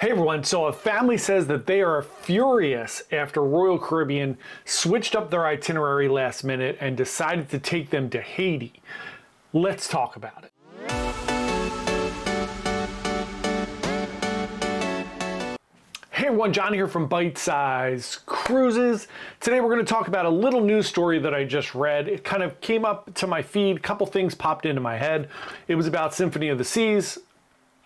Hey everyone, so a family says that they are furious after Royal Caribbean switched up their itinerary last minute and decided to take them to Haiti. Let's talk about it. Hey everyone, John here from Byte Size Cruises. Today we're going to talk about a little news story that I just read. It kind of came up to my feed, a couple things popped into my head. It was about Symphony of the Seas.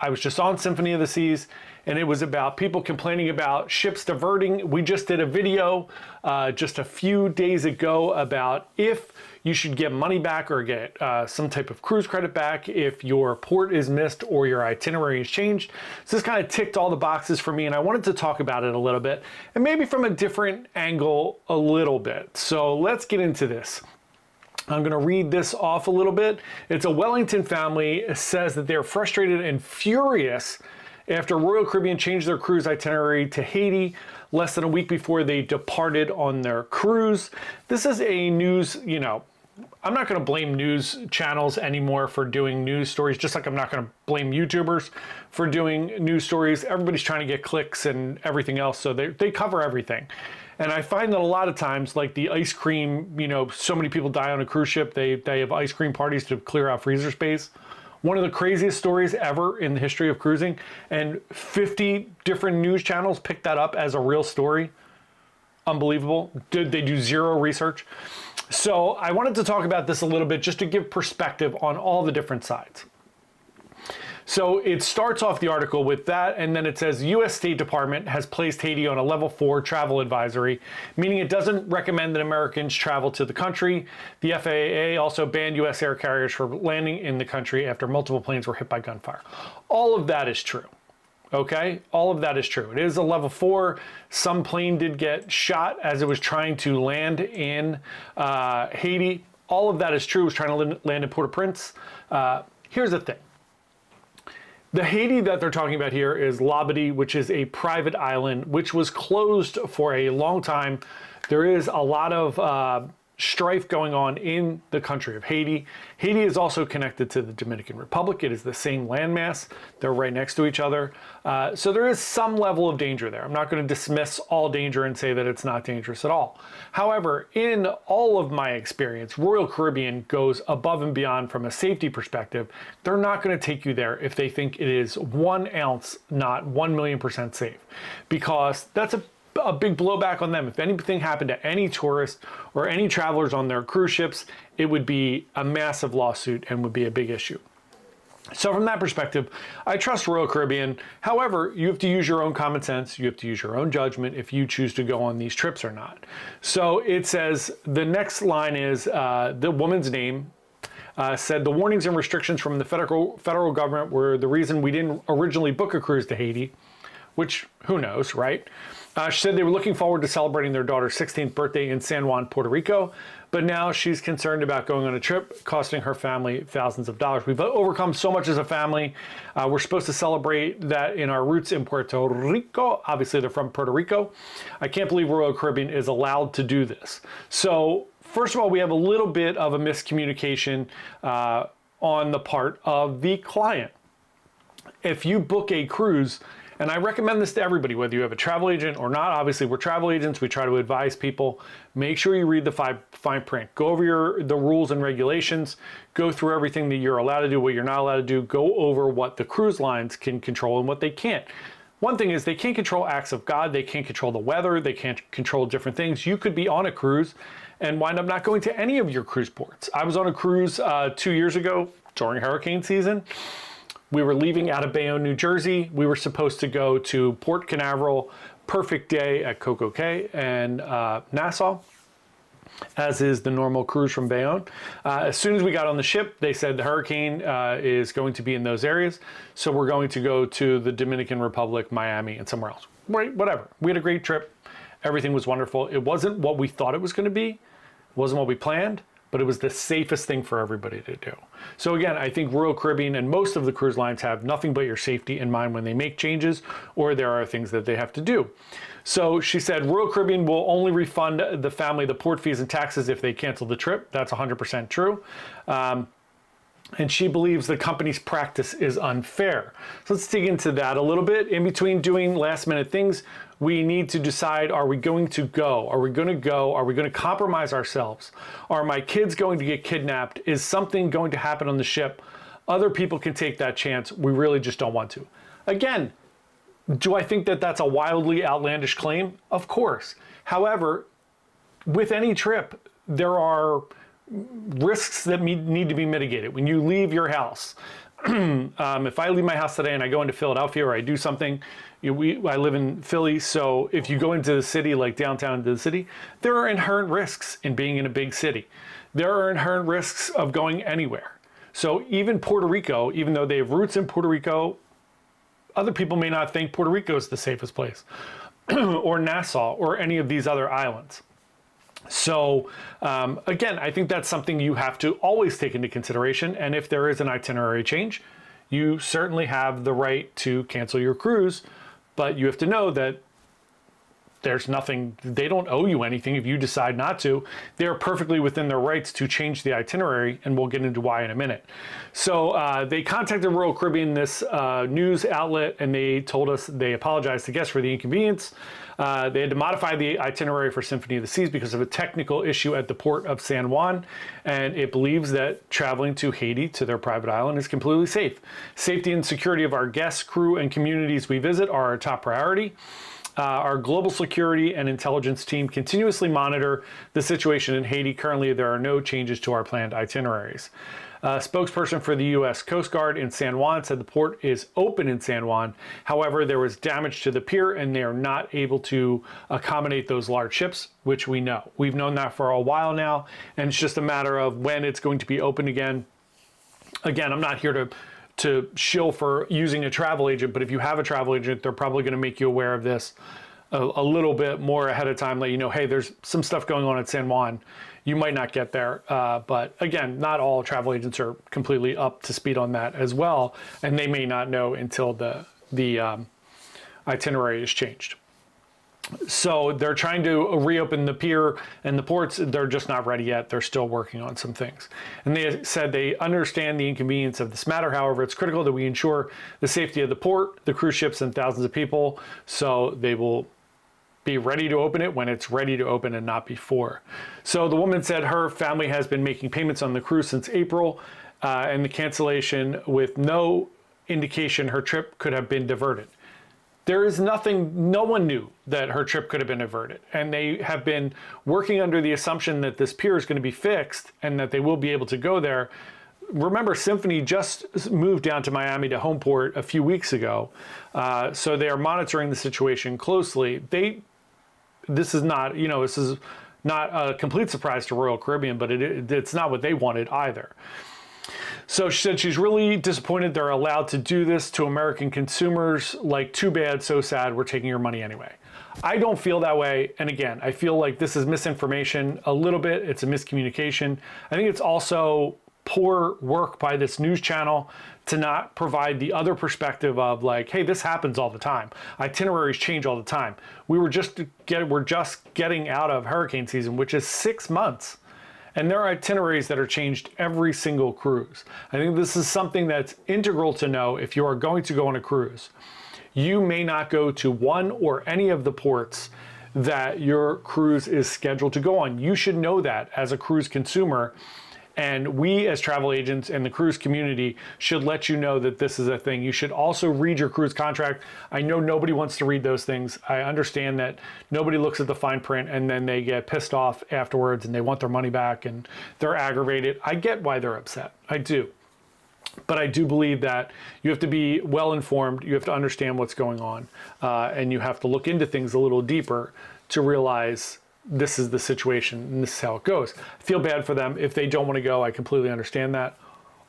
I was just on Symphony of the Seas, and it was about people complaining about ships diverting. We just did a video just a few days ago about if you should get money back or get some type of cruise credit back if your port is missed or your itinerary is changed. So this kind of ticked all the boxes for me, and I wanted to talk about it a little bit, and maybe from a different angle a little bit. So let's get into this. I'm going to read this off a little bit. It's a Wellington family. It says that they're frustrated and furious after Royal Caribbean changed their cruise itinerary to Haiti less than a week before they departed on their cruise. This is a news, I'm not going to blame news channels anymore for doing news stories, just like I'm not going to blame YouTubers for doing news stories. Everybody's trying to get clicks and everything else, so they cover everything. And I find that a lot of times, like the ice cream, so many people die on a cruise ship, they have ice cream parties to clear out freezer space. One of the craziest stories ever in the history of cruising, and 50 different news channels picked that up as a real story. Unbelievable. They do zero research. So I wanted to talk about this a little bit just to give perspective on all the different sides. So it starts off the article with that, and then it says U.S. State Department has placed Haiti on a level 4 travel advisory, meaning it doesn't recommend that Americans travel to the country. The FAA also banned U.S. air carriers from landing in the country after multiple planes were hit by gunfire. All of that is true. Okay, all of that is true. It is a level 4. Some plane did get shot as it was trying to land in Haiti. All of that is true. It was trying to land in Port-au-Prince. Here's the thing. The Haiti that they're talking about here is Labadee, which is a private island, which was closed for a long time. There is a lot of strife going on in the country of Haiti. Haiti is also connected to the Dominican Republic. It is the same landmass. They're right next to each other. So there is some level of danger there. I'm not going to dismiss all danger and say that it's not dangerous at all. However, in all of my experience, Royal Caribbean goes above and beyond from a safety perspective. They're not going to take you there if they think it is 1 ounce, not 1,000,000% safe, because that's a big blowback on them. If anything happened to any tourist or any travelers on their cruise ships, it would be a massive lawsuit and would be a big issue. So from that perspective, I trust Royal Caribbean. However, you have to use your own common sense. You have to use your own judgment if you choose to go on these trips or not. So it says, the next line is, the woman's name said the warnings and restrictions from the federal government were the reason we didn't originally book a cruise to Haiti, which who knows, right? She said they were looking forward to celebrating their daughter's 16th birthday in San Juan, Puerto Rico, but now she's concerned about going on a trip costing her family thousands of dollars. We've overcome so much as a family. We're supposed to celebrate that in our roots in Puerto Rico. Obviously, they're from Puerto Rico. I can't believe Royal Caribbean is allowed to do this. So first of all, we have a little bit of a miscommunication on the part of the client. If you book a cruise, and I recommend this to everybody, whether you have a travel agent or not. Obviously, we're travel agents. We try to advise people. Make sure you read the fine print. Go over the rules and regulations. Go through everything that you're allowed to do, what you're not allowed to do. Go over what the cruise lines can control and what they can't. One thing is they can't control acts of God. They can't control the weather. They can't control different things. You could be on a cruise and wind up not going to any of your cruise ports. I was on a cruise 2 years ago during hurricane season. We were leaving out of Bayonne, New Jersey. We were supposed to go to Port Canaveral, perfect day at Coco Cay and Nassau, as is the normal cruise from Bayonne. As soon as we got on the ship, they said the hurricane is going to be in those areas. So we're going to go to the Dominican Republic, Miami, and somewhere else. Right, whatever. We had a great trip. Everything was wonderful. It wasn't what we thought it was going to be. It wasn't what we planned, but it was the safest thing for everybody to do. So again, I think Royal Caribbean and most of the cruise lines have nothing but your safety in mind when they make changes, or there are things that they have to do. So she said Royal Caribbean will only refund the family the port fees and taxes if they cancel the trip. That's 100% true. and she believes the company's practice is unfair. So let's dig into that a little bit. In between doing last minute things, we need to decide, are we going to go? Are we going to go? Are we going to compromise ourselves? Are my kids going to get kidnapped? Is something going to happen on the ship? Other people can take that chance. We really just don't want to. Again, do I think that that's a wildly outlandish claim? Of course. However, with any trip, there are risks that need to be mitigated. When you leave your house, if I leave my house today and I go into Philadelphia or I do something, I live in Philly, so if you go into the city, like downtown into the city, there are inherent risks in being in a big city. There are inherent risks of going anywhere. So even Puerto Rico, even though they have roots in Puerto Rico, other people may not think Puerto Rico is the safest place, or Nassau, or any of these other islands. So again, I think that's something you have to always take into consideration. And if there is an itinerary change, you certainly have the right to cancel your cruise, but you have to know that there's nothing, they don't owe you anything if you decide not to. They're perfectly within their rights to change the itinerary, and we'll get into why in a minute. So they contacted Royal Caribbean, this news outlet, and they told us they apologized to guests for the inconvenience. They had to modify the itinerary for Symphony of the Seas because of a technical issue at the port of San Juan, and it believes that traveling to Haiti, to their private island, is completely safe. Safety and security of our guests, crew, and communities we visit are our top priority. Our global security and intelligence team continuously monitor the situation in Haiti. Currently, there are no changes to our planned itineraries. A spokesperson for the U.S. Coast Guard in San Juan said the port is open in San Juan. However, there was damage to the pier and they are not able to accommodate those large ships, which we know. We've known that for a while now, and it's just a matter of when it's going to be open again. Again, I'm not here to shill for using a travel agent, but if you have a travel agent, they're probably going to make you aware of this a little bit more ahead of time, let you know, hey, there's some stuff going on at San Juan. You might not get there, but again, not all travel agents are completely up to speed on that as well, and they may not know until the itinerary is changed. So they're trying to reopen the pier and the ports. They're just not ready yet. They're still working on some things. And they said they understand the inconvenience of this matter. However, it's critical that we ensure the safety of the port, the cruise ships, and thousands of people. So they will be ready to open it when it's ready to open and not before. So the woman said her family has been making payments on the cruise since April, and the cancellation with no indication her trip could have been diverted. There is nothing, no one knew that her trip could have been averted. And they have been working under the assumption that this pier is going to be fixed and that they will be able to go there. Remember, Symphony just moved down to Miami to Homeport a few weeks ago. So they are monitoring the situation closely. This is not, this is not a complete surprise to Royal Caribbean, but it's not what they wanted either. So she said she's really disappointed they're allowed to do this to American consumers. Like, too bad, so sad, we're taking your money anyway. I don't feel that way. And again, I feel like this is misinformation a little bit. It's a miscommunication. I think it's also poor work by this news channel to not provide the other perspective of like, hey, this happens all the time. Itineraries change all the time. We're just getting out of hurricane season, which is 6 months. And there are itineraries that are changed every single cruise. I think this is something that's integral to know if you are going to go on a cruise. You may not go to one or any of the ports that your cruise is scheduled to go on. You should know that as a cruise consumer. And we as travel agents and the cruise community should let you know that this is a thing. You should also read your cruise contract. I know nobody wants to read those things. I understand that nobody looks at the fine print and then they get pissed off afterwards and they want their money back and they're aggravated. I get why they're upset. I do. But I do believe that you have to be well informed. You have to understand what's going on. And you have to look into things a little deeper to realize this is the situation and this is how it goes. I feel bad for them. If they don't want to go, I completely understand that.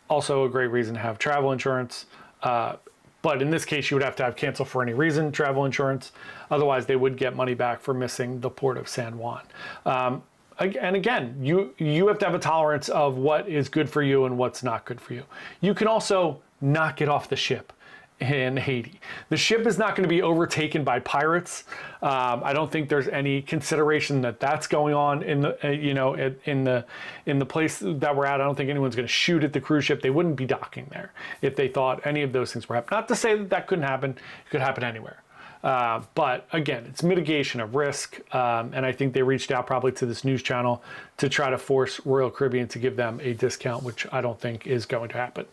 Also a great reason to have travel insurance. But in this case, you would have to have cancel for any reason travel insurance. Otherwise, they would get money back for missing the port of San Juan. And again, you have to have a tolerance of what is good for you and what's not good for you. You can also not get off the ship in Haiti. The ship is not going to be overtaken by pirates. I don't think there's any consideration that that's going on in the in the place that we're at. I don't think anyone's going to shoot at the cruise ship. They wouldn't be docking there if they thought any of those things were happening. Not to say that that couldn't happen. It could happen anywhere. But again, it's mitigation of risk. And I think they reached out probably to this news channel to try to force Royal Caribbean to give them a discount, which I don't think is going to happen,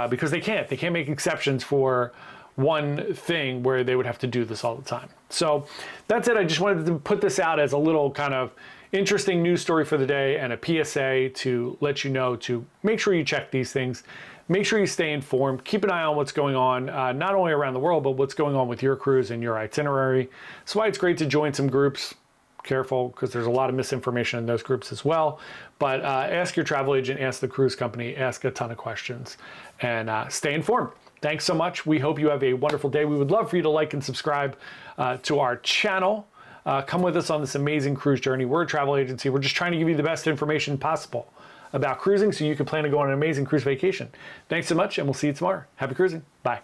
because they can't make exceptions for one thing where they would have to do this all the time. So that's it. I just wanted to put this out as a little kind of interesting news story for the day and a PSA to let you know to make sure you check these things. Make sure you stay informed. Keep an eye on what's going on, not only around the world, but what's going on with your cruise and your itinerary. That's why it's great to join some groups. Careful, because there's a lot of misinformation in those groups as well. But ask your travel agent, ask the cruise company, ask a ton of questions, and stay informed. Thanks so much. We hope you have a wonderful day. We would love for you to like and subscribe to our channel. Come with us on this amazing cruise journey. We're a travel agency. We're just trying to give you the best information possible about cruising so you can plan to go on an amazing cruise vacation. Thanks so much, and we'll see you tomorrow. Happy cruising. Bye.